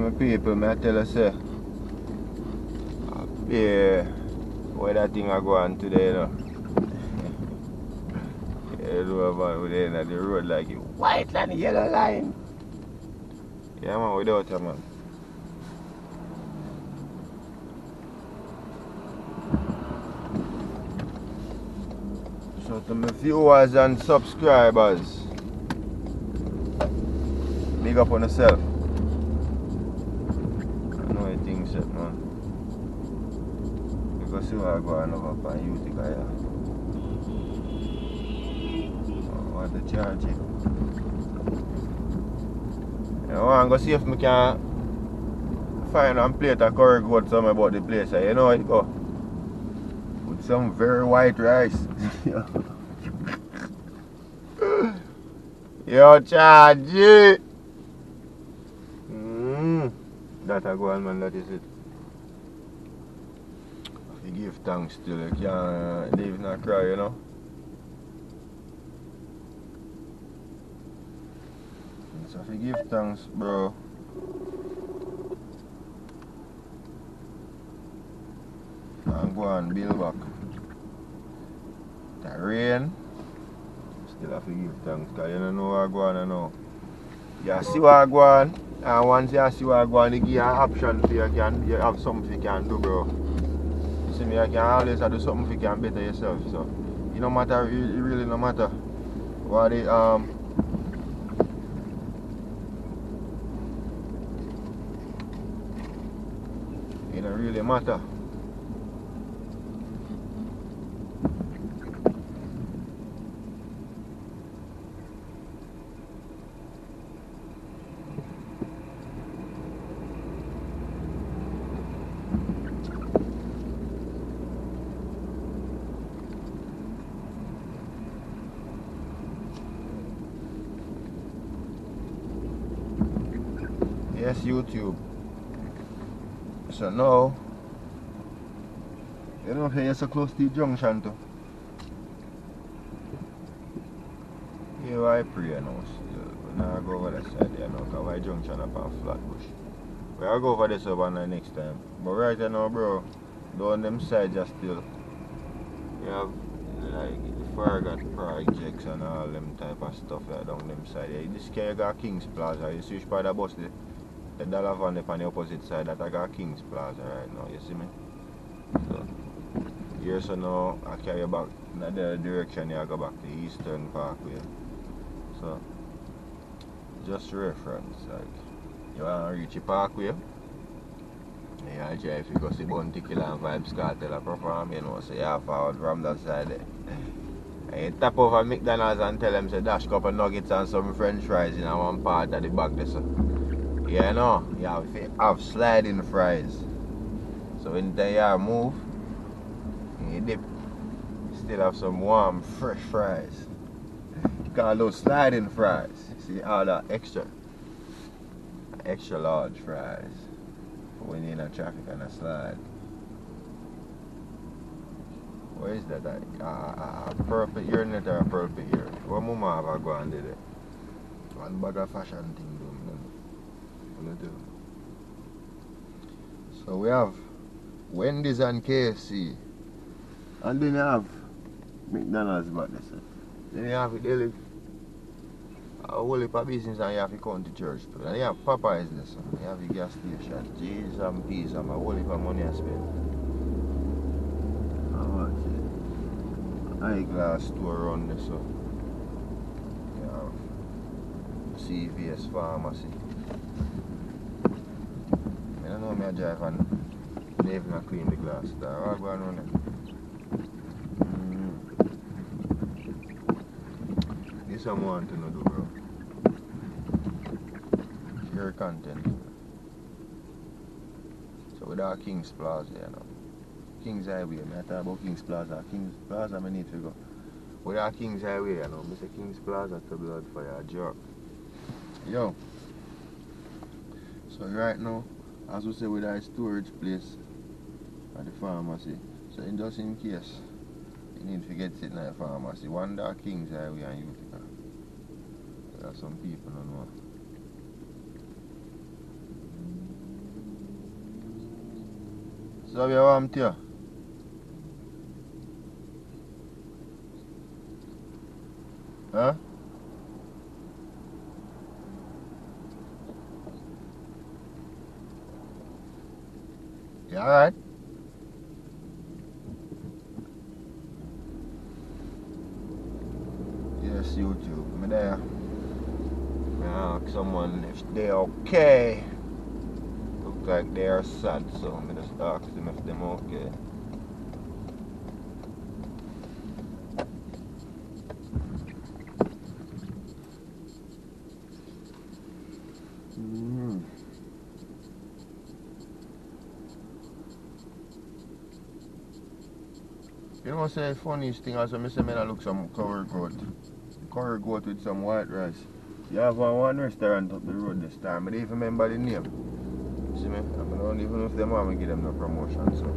my people, I tell you, say, yeah, where that thing I go on today, you know. Yeah, man, we're there at the road like you white and yellow line. Yeah, man, without you, man. So to my viewers and subscribers, big up on yourself. I know you think so, man. Because see what I go on over on Utica, yeah. I want to charge it. I want to go see if I can find and plate a curry goat something about the place. You know how it go. With some very white rice. Yo, charge it. That I go on, man, that is it. If you give thanks still, you can't leave not cry, you know. So if you give thanks, bro. And go and build back. The rain, still have to give thanks, because you don't know what I go on now. You see what I go on, and once you see what I go on, they give you an option for you have something you can do, bro. You see me, I can always do something you can better yourself, so it no matter, it really no matter what it don't really matter. Yes, YouTube. So now, you know if you're so close to the junction too. Yeah, I pray now still. But now I go over that side there now, because my junction up on Flatbush. But I'll go over this over the next time. But right now, bro, down them sides are still. You have like Farragut projects and all them type of stuff like down them side. Yeah, this guy got King's Plaza. You see which part of the bus the dollar van on the opposite side that I got King's Plaza right now, you see me? So here so now I carry back in the other direction, I go back to Eastern Parkway. So just reference, like you wanna reach the Parkway, yeah, drive you go see Bounty Killer and Vibes Cartel a perform, you know, so you have forward from that side there. And you tap over McDonald's and tell them say dash couple nuggets and some french fries in one part of the bag there, so. Yeah, no, you have sliding fries. So when you move, you dip, you still have some warm, fresh fries. You call those sliding fries. See all that extra large fries for when you're in a traffic and a slide. What is that? A purple earnet or a purple ear? What mama have I go and did it? One bag of fashion thing. Do. So we have Wendy's and KFC, and then you have McDonald's back there. Then you have a whole heap of business, and you have to come to church too. And you have Popeyes there, so you have a gas station, G's and P's, and a whole heap of money I spend. Eyeglass store around there, so you have CVS Pharmacy. I don't know me I drive and they even clean the glass. That's all going on there. This I want to know, bro. Share content. So with our King's Plaza, you know. King's Highway, I talk about King's Plaza. King's Plaza I need to go. With our King's Highway, you know, I say King's Plaza to blood for your jerk. Yo. So right now, as we say with our storage place at the pharmacy, so just in case you need to get sitting at the pharmacy, one dark King's Highway and Utica. There are some people don't know. So you want to? Huh? You alright? Yes, YouTube. Me there. Me ask someone if they okay. Look like they are sad, so me just ask them if them okay. You know, say funniest thing as I say, I look some curry goat. Curry goat with some white rice. You have one restaurant up the road this time, I don't even remember the name. See me? I don't even know if them want to give them no promotion, so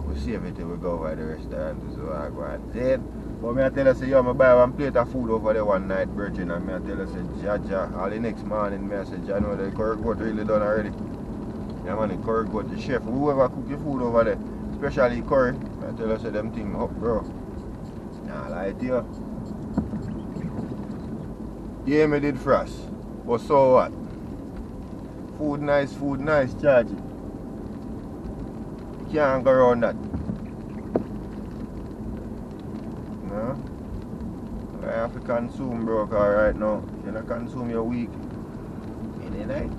we save it till we go over the restaurant, so I go and dead. But I tell you, say, yo, I buy one plate of food over there one night, virgin, and I tell you, say, Jaja, all the next morning, I say, I know the curry goat really done already. Yeah, man, the curry goat, the chef, whoever cook your food over there, especially curry, I tell you, say, them thing up, bro. Nah, lie to you. Yeah, me did frost, but so what? Food nice, charge it. You can't go around that. No? I have to consume, bro, because right now, if you don't consume your week in the night,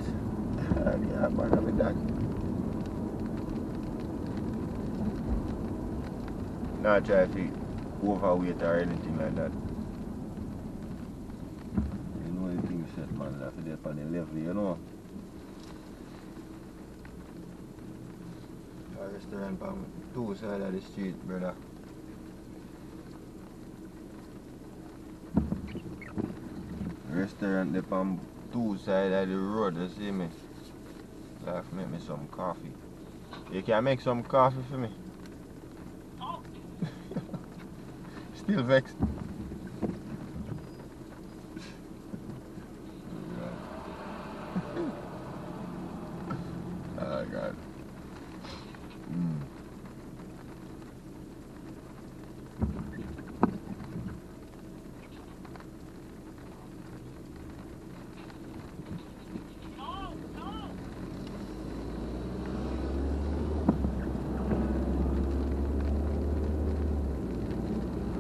yeah, bother with that. Not try to overweight or anything like that. You know the thing set, man, that's there on the level, you know. A restaurant on two sides of the street, brother. Restaurant there on two sides of the road, you see me? I have to make me some coffee. You can make some coffee for me? Still vexed. Oh God.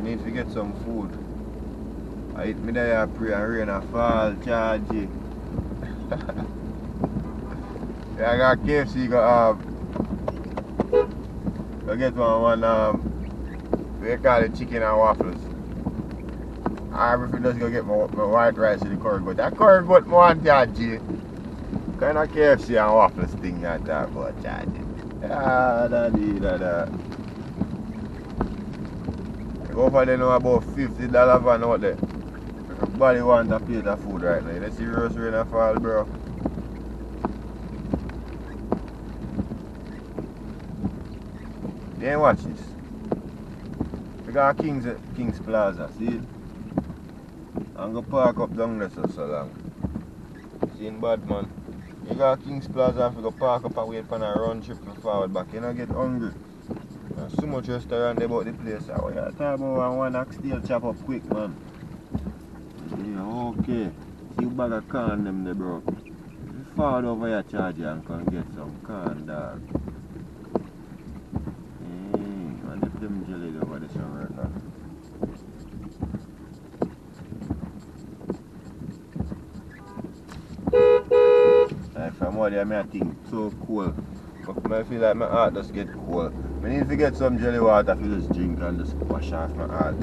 Need to get some food. I eat me there, pray and rain and fall, charge it. Yeah, I got KFC, go get one we call it chicken and waffles. I prefer just go get my white rice with the curry goat. That curry goat more charge it. Kind of KFC and waffles thing you talk about, charge it. Ah, that. Over there now about $50 van out there. Everybody wants a plate of food right now. You see serious rain and fall, bro. Then watch this. We got King's Plaza, see it? I'm gonna park up down there so long. See in bad man. You got King's Plaza and we go park up and wait for a round trip to forward back. You don't get hungry. There's so much restaurant about the place. I want to talk about one oxtail chop up quick, man. Yeah, okay. See bag of corn them there, bro. You forward over your charger and come get some corn, dog. And if them jelly over this one right now. Like from what I think so cool. But I feel like my heart just get cold. I need to get some jelly water if you just drink and just wash off my heart.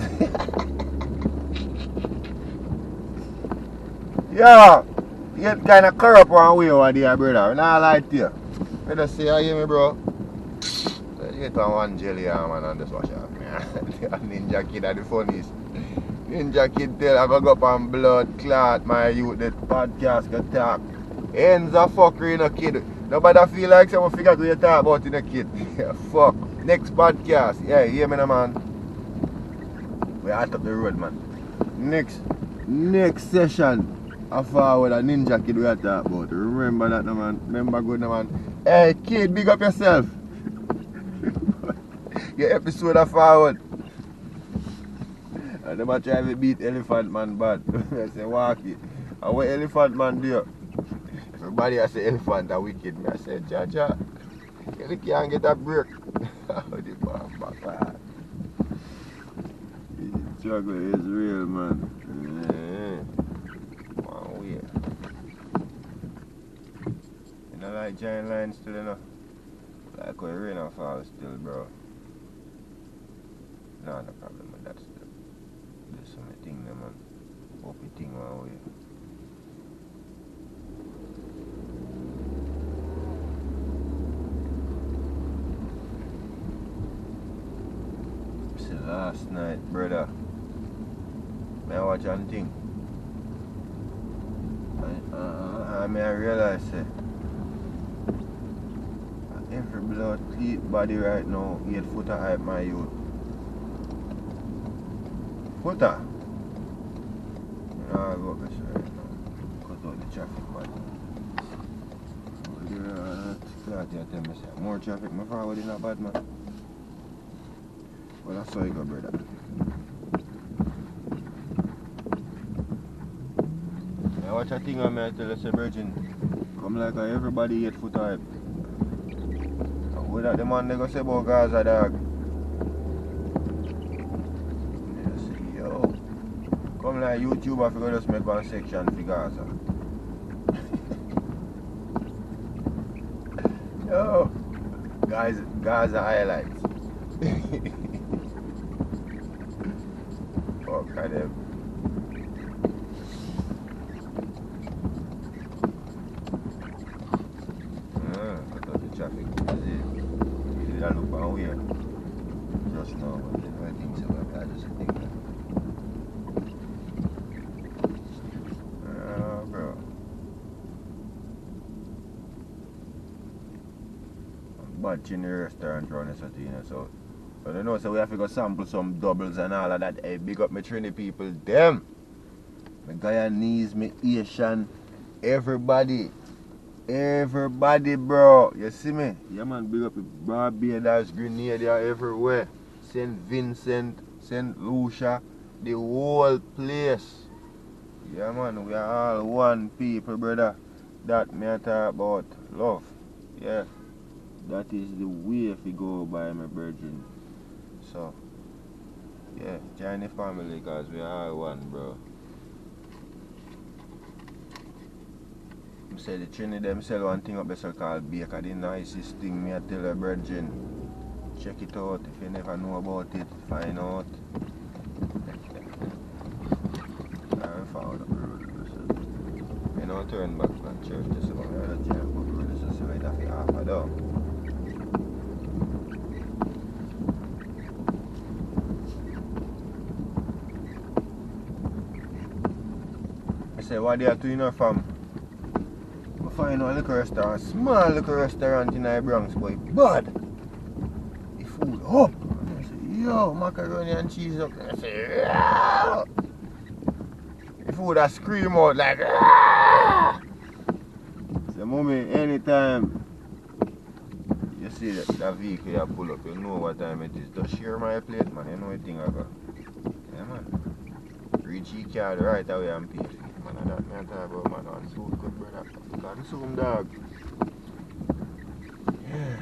Yeah, you get kind of corrupt one way over there, brother. I'm not lying to you. I just say, you hear me, bro? So you get one jelly man and just wash off me. Ninja Kidd are the funniest. Ninja Kidd tell I go up on blood clot my youth that podcast can talk. Ends of fuckery in a kid. Nobody feel like someone forgot what you talk about in a kid. Fuck. Next podcast. Yeah, hear me now, man. We out up the road, man. Next session. I forward a Ninja Kidd we are talking about. Remember that, no, man. Remember good, no, man. Hey, kid, big up yourself. Your episode of forward. And them a try to beat Elephant Man bad. I say walk it. And what Elephant Man do? Everybody I say Elephant are wicked. Me I say Jaja. You can't get a break. The back. The struggle is real, man. One way. You know like giant lines still, you know? Like when rain and fall still, bro. No problem with that still. Do some thing there, man. Hope you think one way. See last night, brother. I watch one thing. I realize that every blood cleat body right now get Foota Hype my youth. Foota? I go up this right now. Cut out the traffic, man. More traffic, my forward is not bad, man. Well, that's how you go, brother. I watch a thing on me, I tell us a virgin. Come like everybody get Foota Hype. Without the man they go say about Gaza, dog. I say, yo. Come like YouTube, I figure just make one section for Gaza. Yo. Guys, Gaza highlights. Fuck them. Cut out the traffic. I look one way. Just now, but then I think so. I just think that. Bro. I'm bad in the restaurant around the city, so. But I know, so we have to go sample some doubles and all of that. Hey, big up my Trini people. Them! My Guyanese, my Asian, everybody. Everybody, bro. You see me? Yeah, man, big up Barbados, Grenada, everywhere. St. Vincent, St. Lucia, the whole place. Yeah, man, we are all one people, brother. That me I talk about love. Yeah. That is the way if you go by, my brethren. So, yeah, join the family because we are all one, bro. I say the Trini them sell one thing up there called Baker, the nicest thing me I tell a brethren. Check it out if you never know about it, find out. I found up the road. You know, turn back from church this is about the jump up the road, this is right after half a down. I say what they are doing now from? I find a little restaurant, small little restaurant in the Bronx, boy, but the food up. And I say, yo, macaroni and cheese up. And I say, yeah. The food I scream out like, yeah. So, mommy, anytime you see that vehicle you pull up, you know what time it is. Just share my plate, man. You know what thing I got. Yeah, man. Reach your card right away and pay for it. Man, I don't know talk about, man. On food good, brother. Consume, dog. Yeah.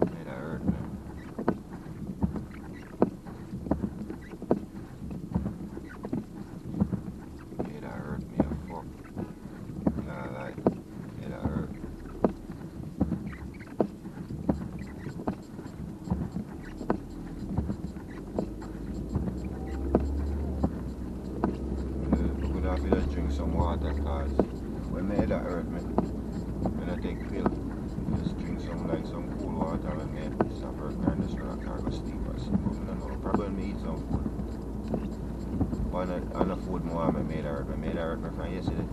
Hey, that hurt, man. Hey, that hurt me, fuck. Nah, like, hey, that hurt. I just drink some water because when my head hurt me, when I take pill, just drink some cool water when my head stop hurt me and just go sleep or something. I don't know, probably me eat some food. But on the food more my head hurt me from yesterday.